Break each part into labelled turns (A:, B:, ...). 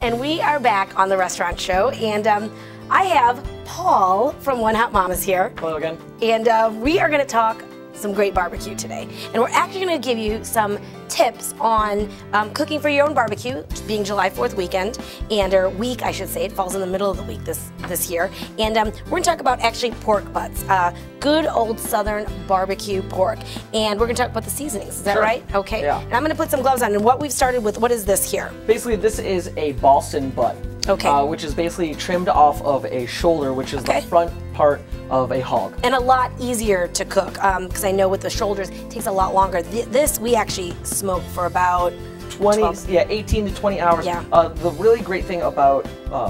A: and we are back on the restaurant show, and I have Paul from One Hot Mama's here.
B: Hello again.
A: And we are going to talk some great barbecue today. And we're actually going to give you some tips on cooking for your own barbecue, being July 4th weekend, and or week, I should say. It falls in the middle of the week this year. And we're going to talk about actually pork butts, good old Southern barbecue pork. And we're going to talk about the seasonings. Is that right? Okay.
B: Yeah.
A: And I'm going to put some gloves on. And what we've started with, what is this here?
B: Basically, this is a Boston butt.
A: Okay.
B: Which is basically trimmed off of a shoulder, which is the front part of a hog.
A: And a lot easier to cook, because I know with the shoulders, it takes a lot longer. This, we actually smoke for about
B: 18 to 20 hours.
A: Yeah.
B: The really great thing about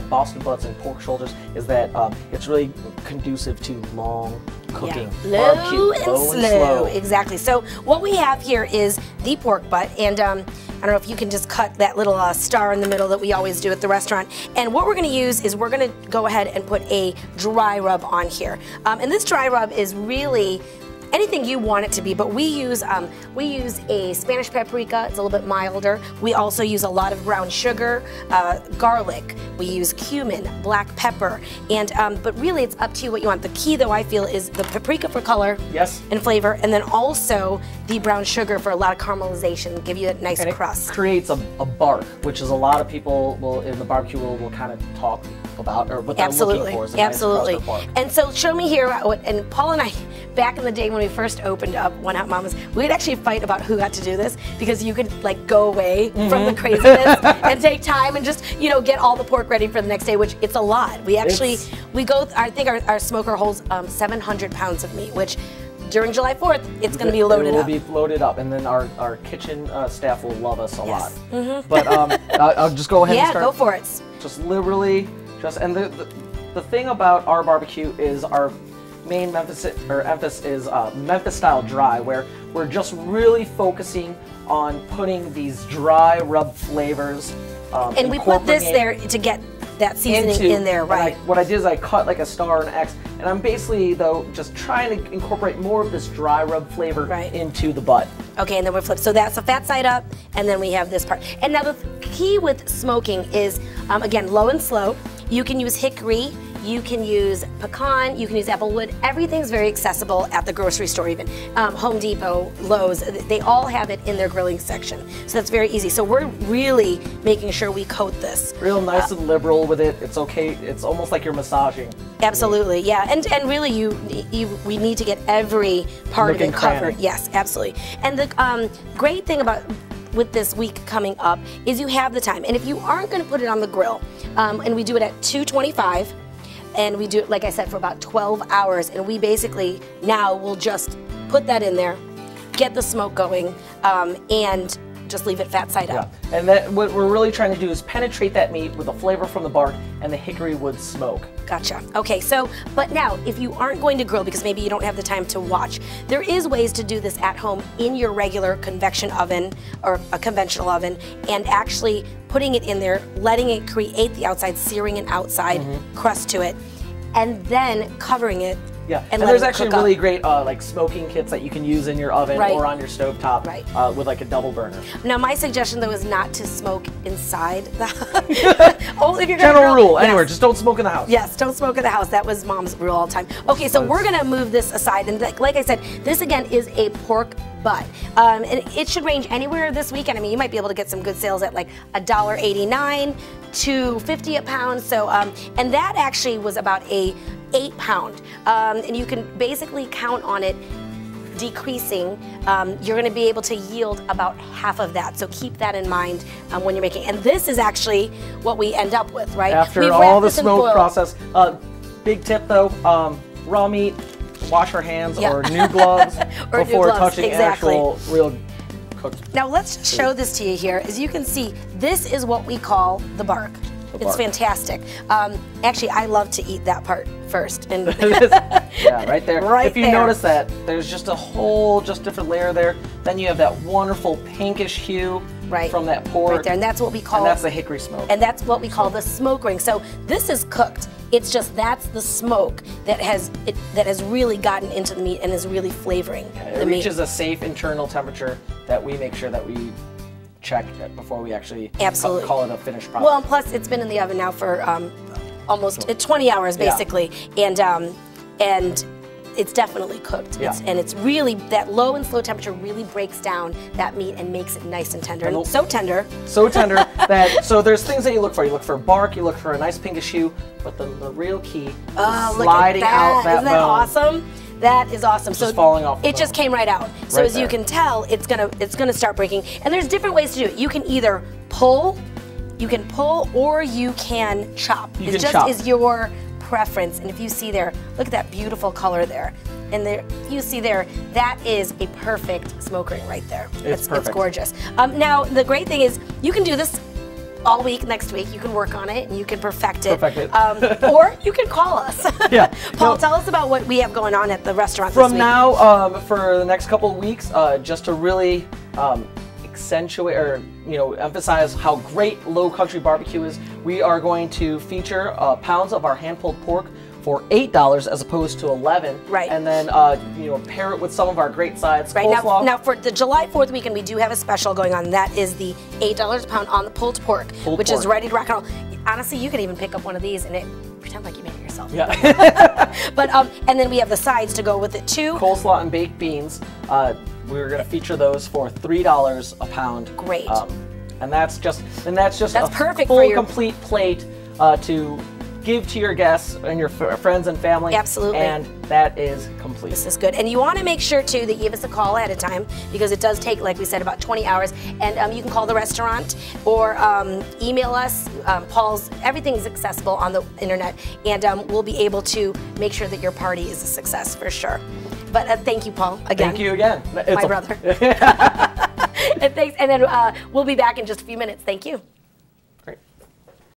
B: Boston butts and pork shoulders is that it's really conducive to long cooking.
A: Yeah.
B: Barbecue.
A: Low and slow. Exactly. So what we have here is the pork butt, and I don't know if you can just cut that little star in the middle that we always do at the restaurant. And what we're going to use is we're going to go ahead and put a dry rub on here. And this dry rub is really anything you want it to be, but we use a Spanish paprika. It's a little bit milder. We also use a lot of brown sugar, garlic. We use cumin, black pepper, and but really it's up to you what you want. The key, though, I feel, is the paprika for color and flavor, and then also the brown sugar for a lot of caramelization, give you a nice crust.
B: It creates a bark, which is a lot of people will in the barbecue will kind of talk about, or what they're looking for is a nice crust or bark.
A: And so show me here, and Paul and I, back in the day when we first opened up One Hot Mama's, we'd actually fight about who got to do this, because you could like go away from the craziness and take time and just, you know, get all the pork ready for the next day, which it's a lot. We actually, I think our smoker holds 700 pounds of meat, which during July 4th, it's going to be loaded up.
B: It will be loaded up, and then our kitchen staff will love us a lot. But I'll just go ahead and start.
A: Yeah, go for it.
B: Just literally, and the thing about our barbecue is our main emphasis is Memphis-style dry, where we're just really focusing on putting these dry rub flavors.
A: And we put this there to get that seasoning in there, right?
B: What I did is I cut like a star and an X, and I'm basically, though, just trying to incorporate more of this dry rub flavor into the butt.
A: Okay, and then we'll flip. So that's the fat side up, and then we have this part. And now the key with smoking is, again, low and slow. You can use hickory, you can use pecan, you can use applewood. Everything's very accessible at the grocery store even. Home Depot, Lowe's, they all have it in their grilling section. So that's very easy. So we're really making sure we coat this.
B: Real nice and liberal with it. It's okay. It's almost like you're massaging.
A: Absolutely, yeah. And really we need to get every part of it covered. Yes, absolutely. And the great thing about with this week coming up is you have the time. And if you aren't going to put it on the grill, and we do it at 225, and we do it, like I said, for about 12 hours, and we basically now will just put that in there, get the smoke going, and just leave it fat side up.
B: Yeah. And that, what we're really trying to do is penetrate that meat with the flavor from the bark and the hickory wood smoke.
A: Gotcha. Okay, so, but now, if you aren't going to grill because maybe you don't have the time to watch, there is ways to do this at home in your regular convection oven or a conventional oven, and actually putting it in there, letting it create the outside, searing an outside crust to it, and then covering it.
B: Yeah, and there's actually really great like smoking kits that you can use in your oven or on your stovetop with like a double burner.
A: Now my suggestion though is not to smoke inside the only if you're gonna
B: General rule, anywhere, just don't smoke in the house.
A: Yes, don't smoke in the house. That was Mom's rule all the time. Okay, so we're gonna move this aside, and like I said, this again is a pork butt. And it should range anywhere this weekend. I mean, you might be able to get some good sales at like $1.89 to $50 a pound. So, and that actually was about a 8-pound, and you can basically count on it decreasing. You're going to be able to yield about half of that, so keep that in mind when you're making. And this is actually what we end up with, right?
B: After all the smoke process. Big tip though, raw meat, wash your hands or new gloves before touching actual real cooked.
A: Now let's show this to you here. As you can see, this is what we call the bark. It's fantastic. Actually, I love to eat that part first. And
B: yeah, right there. If you notice that, there's just a whole different layer there. Then you have that wonderful pinkish hue from that pork.
A: Right there, and that's what we call.
B: And that's the hickory smoke.
A: And that's what we call the smoke ring. So this is cooked. It's just that's the smoke that has really gotten into the meat and is really flavoring the meat.
B: It reaches a safe internal temperature that we make sure that we check before we actually
A: Absolutely.
B: call it a finished product.
A: Well, and plus it's been in the oven now for almost 20 hours basically, and it's definitely cooked.
B: Yeah.
A: And it's really, that low and slow temperature really breaks down that meat and makes it nice and tender. And so tender.
B: So tender that, so there's things that you look for. You look for bark, you look for a nice pinkish hue, but the real key is sliding out that
A: Isn't that
B: bone.
A: awesome? That is awesome. So
B: falling off the
A: it just
B: bone.
A: came right out. So
B: Right
A: as you
B: there.
A: can tell, it's gonna start breaking. And there's different ways to do it. You can either pull, or you can chop. It just is your preference. And if you see there, look at that beautiful color there. And there, you see there, that is a perfect smoke ring right there.
B: It's perfect.
A: It's gorgeous. Now, the great thing is you can do this all week, next week. You can work on it and you can perfect it. Or you can call us.
B: Yeah.
A: Paul, tell us about what we have going on at the restaurant
B: From
A: this week.
B: now, for the next couple of weeks, just to really accentuate or emphasize how great Low Country Barbecue is, we are going to feature pounds of our hand-pulled pork for $8 as opposed to $11.
A: Right.
B: And then pair it with some of our great sides.
A: Right,
B: coleslaw.
A: now for the July 4th weekend, we do have a special going on. That is the $8 a pound on the pulled pork, which is ready to rock and roll. Honestly, you could even pick up one of these and pretend like you made it yourself.
B: Yeah.
A: But and then we have the sides to go with it too.
B: Coleslaw and baked beans. We're going to feature those for $3 a pound.
A: Great.
B: And that's just a
A: perfect
B: full
A: for your
B: complete plate to give to your guests and your friends and family.
A: Absolutely.
B: And that is complete.
A: This is good. And you want to make sure too that you give us a call ahead of time, because it does take, like we said, about 20 hours. And you can call the restaurant or email us. Everything's accessible on the internet, and we'll be able to make sure that your party is a success for sure. But thank you, Paul, again.
B: Thank you again.
A: My brother. And thanks. And then we'll be back in just a few minutes. Thank you.